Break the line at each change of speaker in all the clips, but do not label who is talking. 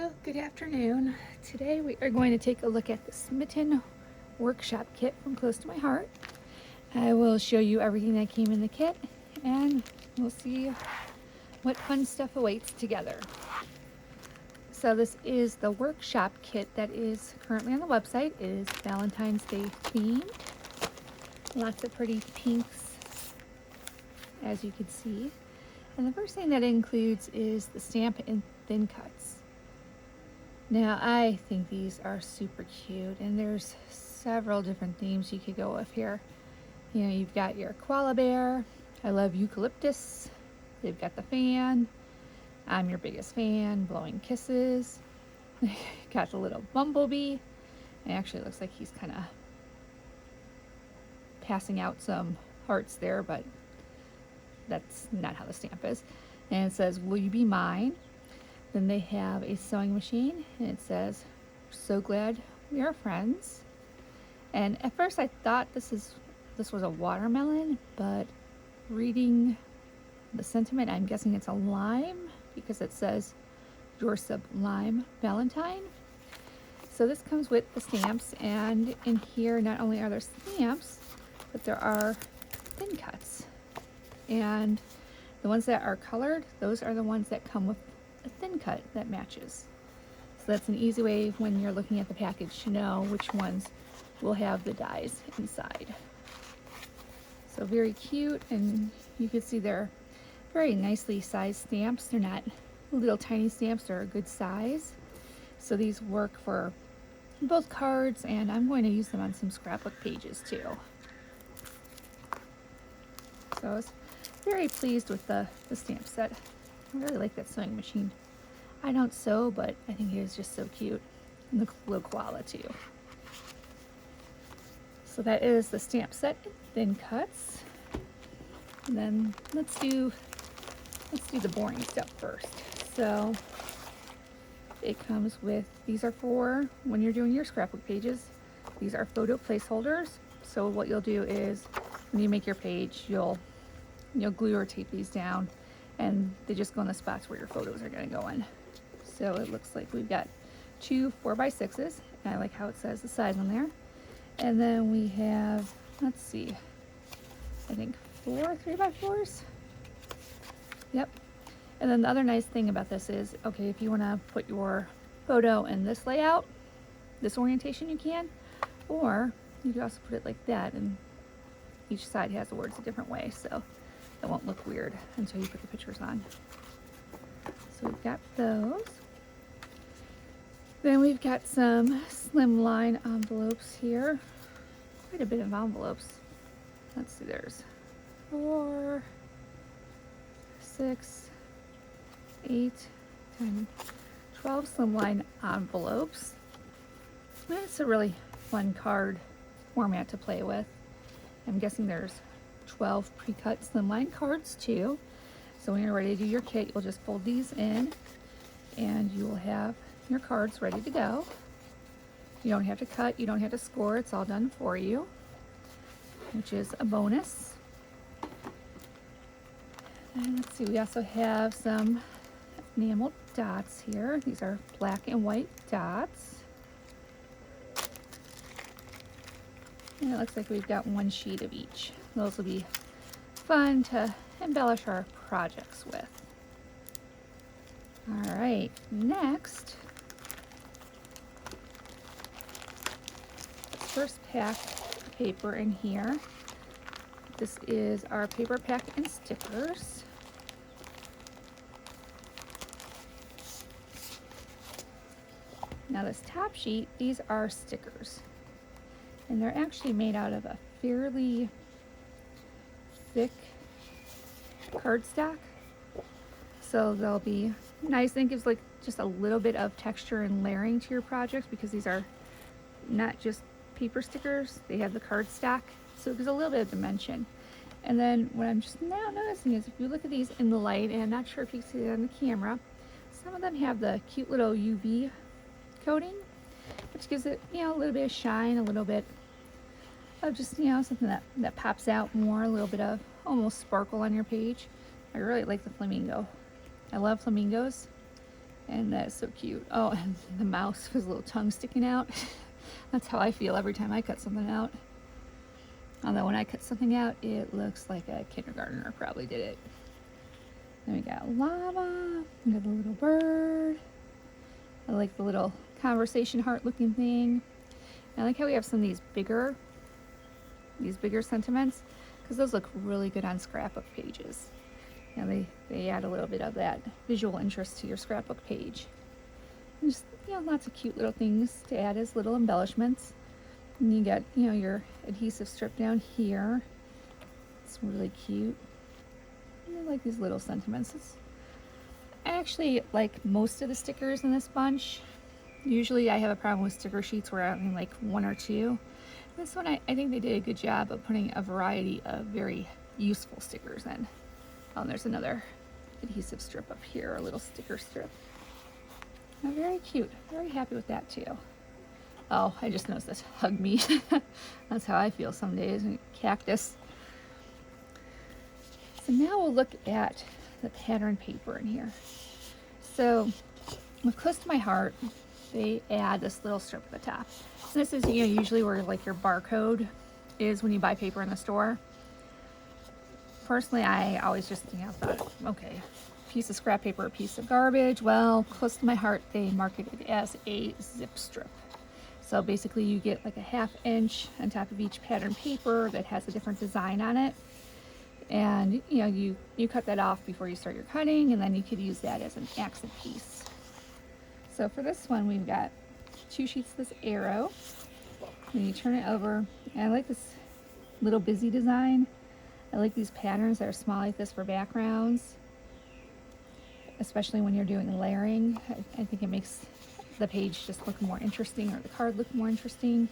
Hello, good afternoon. Today we are going to take a look at the Smitten Workshop Kit from Close to My Heart. I will show you everything that came in the kit and we'll see what fun stuff awaits together. So this is the workshop kit that is currently on the website. It is Valentine's Day themed. Lots of pretty pinks, as you can see. And the first thing that it includes is the stamp and thin cuts. Now I think these are super cute, and there's several different themes you could go with here. You know, you've got your koala bear. I love eucalyptus. They've got the fan. I'm your biggest fan, blowing kisses. Got the little bumblebee. It actually looks like he's kind of passing out some hearts there, but that's not how the stamp is. And it says, "Will you be mine?" Then they have a sewing machine, and it says, "So glad we are friends." And at first I thought this was a watermelon, but reading the sentiment, I'm guessing it's a lime because it says, "Your sublime Valentine." So this comes with the stamps, and in here not only are there stamps, but there are thin cuts. And the ones that are colored, those are the ones that come with a thin cut that matches. So that's an easy way when you're looking at the package to know which ones will have the dies inside. So very cute, and you can see they're very nicely sized stamps. They're not little tiny stamps, they're a good size. So these work for both cards, and I'm going to use them on some scrapbook pages too. So I was very pleased with the stamp set. I really like that sewing machine. I don't sew, but I think it is just so cute. And the little koala too. So that is the stamp set in thin cuts. And then let's do the boring stuff first. So it comes with, these are for when you're doing your scrapbook pages. These are photo placeholders. So what you'll do is when you make your page, you'll glue or tape these down, and they just go in the spots where your photos are going to go in. So it looks like we've got two 4x6s, and I like how it says the size on there. And then we have, let's see, I think 4 3x4s. Yep. And then the other nice thing about this is, okay, if you want to put your photo in this layout, this orientation, you can, or you can also put it like that, and each side has the words a different way, so it won't look weird until you put the pictures on. So we've got those. Then we've got some slimline envelopes here. Quite a bit of envelopes. Let's see, there's 4, 6, 8, 10, 12 slimline envelopes. And it's a really fun card format to play with. I'm guessing there's 12 pre-cut slimline cards too. So when you're ready to do your kit, you'll just fold these in and you will have your cards ready to go. You don't have to cut, you don't have to score, it's all done for you, which is a bonus. And let's see, we also have some enamel dots here. These are black and white dots. And it looks like we've got one sheet of each. Those will be fun to embellish our projects with. All right, next, let's first pack paper in here. This is our paper pack and stickers. Now this top sheet, these are stickers. And they're actually made out of a fairly thick cardstock. So they'll be nice, and it gives like just a little bit of texture and layering to your projects because these are not just paper stickers, they have the cardstock. So it gives a little bit of dimension. And then what I'm just now noticing is if you look at these in the light, and I'm not sure if you can see it on the camera, some of them have the cute little UV coating, which gives it, a little bit of shine, a little bit of just, something that pops out more, a little bit of almost sparkle on your page. I really like the flamingo. I love flamingos, And that is so cute. Oh, and the mouse with his little tongue sticking out. That's how I feel every time I cut something out. Although when I cut something out, it looks like a kindergartner probably did it. Then we got llama, we got the little bird. I like the little conversation heart looking thing. I like how we have some of these bigger sentiments, because those look really good on scrapbook pages. And they add a little bit of that visual interest to your scrapbook page. And just, lots of cute little things to add as little embellishments. And you got, your adhesive strip down here. It's really cute. And I like these little sentiments. I actually like most of the stickers in this bunch. Usually I have a problem with sticker sheets where I only like one or two. This one, I think they did a good job of putting a variety of very useful stickers in. Oh, and there's another adhesive strip up here, a little sticker strip. Oh, very cute. Very happy with that too. Oh, I just noticed this. Hug me. That's how I feel some days. Cactus. So now we'll look at the pattern paper in here. So with Close to My Heart, they add this little strip at the top. So this is usually where like your barcode is when you buy paper in the store. Personally, I always just thought, okay, piece of scrap paper, a piece of garbage. Well, Close to My Heart, they market it as a zip strip. So basically you get like a 1/2 inch on top of each pattern paper that has a different design on it. And you cut that off before you start your cutting, and then you could use that as an accent piece. So for this one, we've got 2 sheets of this arrow. And you turn it over, and I like this little busy design. I like these patterns that are small like this for backgrounds, especially when you're doing layering. I think it makes the page just look more interesting, or the card look more interesting.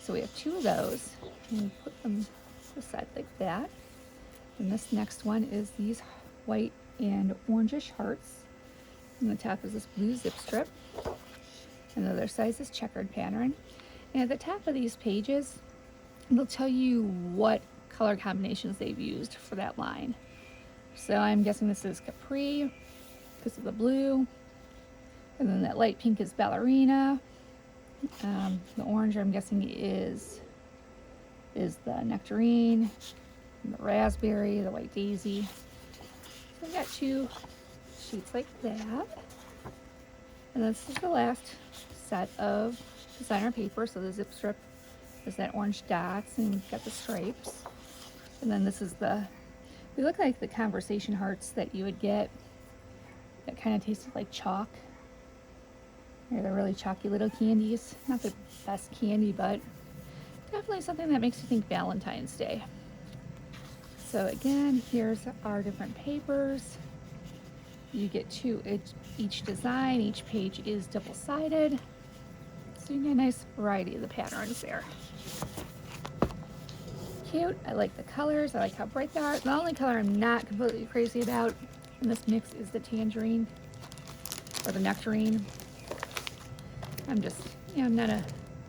So we have 2 of those, and we put them aside like that. And this next one is these white and orangish hearts. And the top is this blue zip strip. And the other side is this checkered pattern. And at the top of these pages, it'll tell you what color combinations they've used for that line. So I'm guessing this is Capri because of the blue. And then that light pink is Ballerina. The orange, I'm guessing, is the Nectarine. The raspberry, the white daisy. So I've got 2 sheets like that. And this is the last set of designer paper. So the zip strip is that orange dots, and we've got the stripes. And then this is they look like the conversation hearts that you would get that kind of tasted like chalk. They're really chalky little candies. Not the best candy, but definitely something that makes you think Valentine's Day. So again, here's our different papers. You get 2 each design. Each page is double-sided. So you get a nice variety of the patterns there. Cute. I like the colors. I like how bright they are. The only color I'm not completely crazy about in this mix is the tangerine or the nectarine. I'm just, I'm not a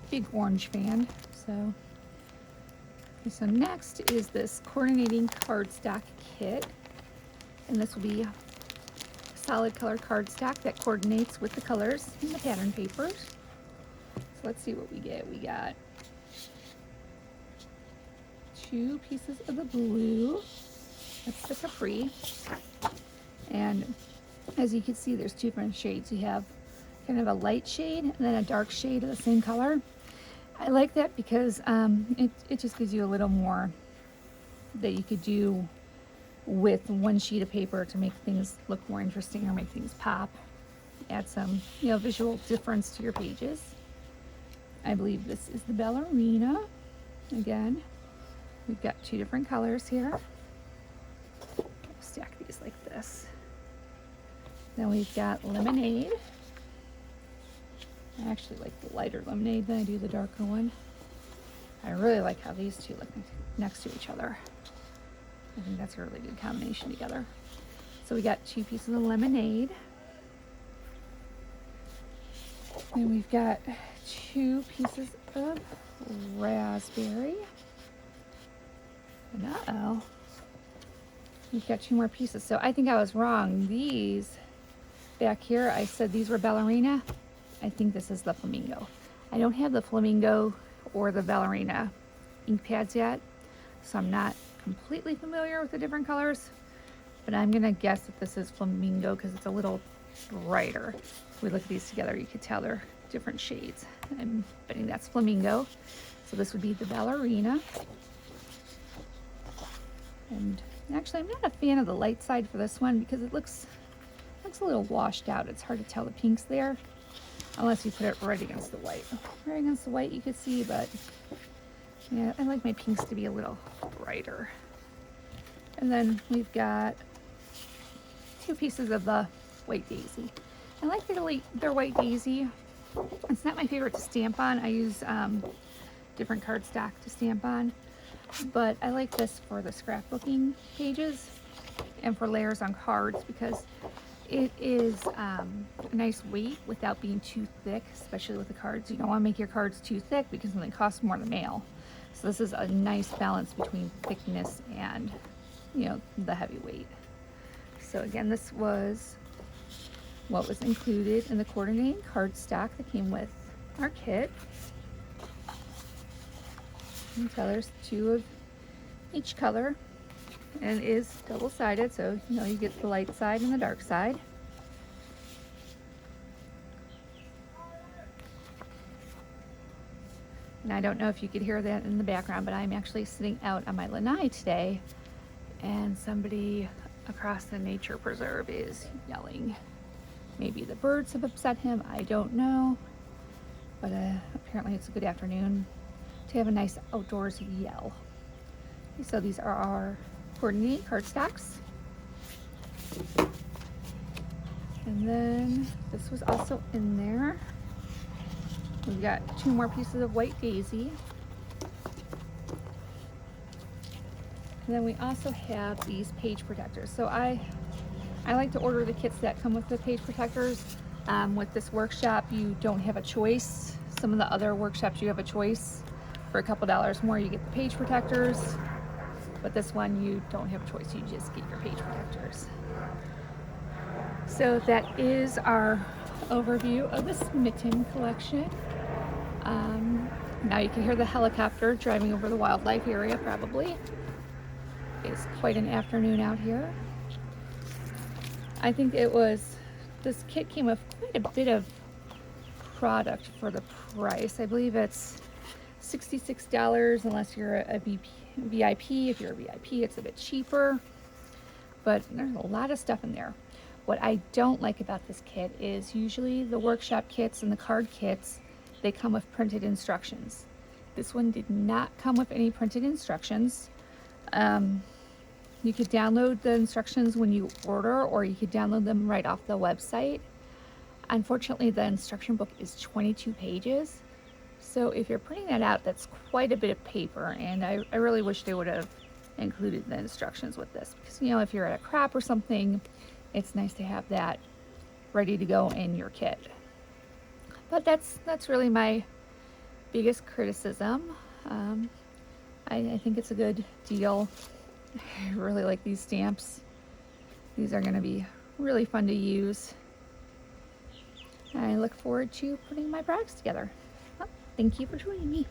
big orange fan, so. So next is this coordinating cardstock kit, and this will be a solid color cardstock that coordinates with the colors in the pattern papers. So let's see what we get. We got 2 pieces of the blue, that's the Capri, and as you can see, there's 2 different shades. You have kind of a light shade and then a dark shade of the same color. I like that because it just gives you a little more that you could do with 1 sheet of paper to make things look more interesting or make things pop. Add some, visual difference to your pages. I believe this is the Ballerina. Again, we've got 2 different colors here. We'll stack these like this. Then we've got Lemonade. I actually like the lighter lemonade than I do the darker one. I really like how these 2 look next to each other. I think that's a really good combination together. So we got 2 pieces of lemonade. And we've got 2 pieces of raspberry. And we've got 2 more pieces. So I think I was wrong. These back here, I said these were ballerina. I think this is the flamingo. I don't have the flamingo or the ballerina ink pads yet, so I'm not completely familiar with the different colors, but I'm gonna guess that this is flamingo because it's a little brighter. If we look at these together, you could tell they're different shades. I'm betting that's flamingo. So this would be the ballerina. And actually, I'm not a fan of the light side for this one because it looks a little washed out. It's hard to tell the pinks there unless you put it right against the white. Right against the white you could see, but yeah, I like my pinks to be a little brighter. And then we've got 2 pieces of the white daisy. I like their white daisy. It's not my favorite to stamp on. I use different cardstock to stamp on, but I like this for the scrapbooking pages and for layers on cards because it is a nice weight without being too thick, especially with the cards. You don't want to make your cards too thick because then they cost more to mail. So this is a nice balance between thickness and, you know, the heavy weight. So again, this was what was included in the coordinating cardstock that came with our kit. And so there's 2 of each color, and it is double-sided, so you know you get the light side and the dark side. And I don't know if you could hear that in the background, but I'm actually sitting out on my lanai today, and somebody across the nature preserve is yelling. Maybe the birds have upset him, I don't know, but apparently it's a good afternoon to have a nice outdoors yell. So these are our coordinating cardstocks. And then this was also in there. We've got 2 more pieces of white daisy. And then we also have these page protectors. So I like to order the kits that come with the page protectors. With this workshop, you don't have a choice. Some of the other workshops, you have a choice. For a couple dollars more, you get the page protectors. But this one, you don't have a choice. You just get your page protectors. So that is our overview of the Smitten collection. Now you can hear the helicopter driving over the wildlife area probably. It's quite an afternoon out here. I think this kit came with quite a bit of product for the price. I believe it's $66 unless you're a VIP. If you're a VIP, it's a bit cheaper, but there's a lot of stuff in there. What I don't like about this kit is usually the workshop kits and the card kits, they come with printed instructions. This one did not come with any printed instructions. You could download the instructions when you order, or you could download them right off the website. Unfortunately, the instruction book is 22 pages. So if you're printing that out, that's quite a bit of paper, and I really wish they would have included the instructions with this, because you know, if you're at a crop or something, it's nice to have that ready to go in your kit. But that's really my biggest criticism. I think it's a good deal. I really like these stamps. These are going to be really fun to use. I look forward to putting my products together. Well, thank you for joining me.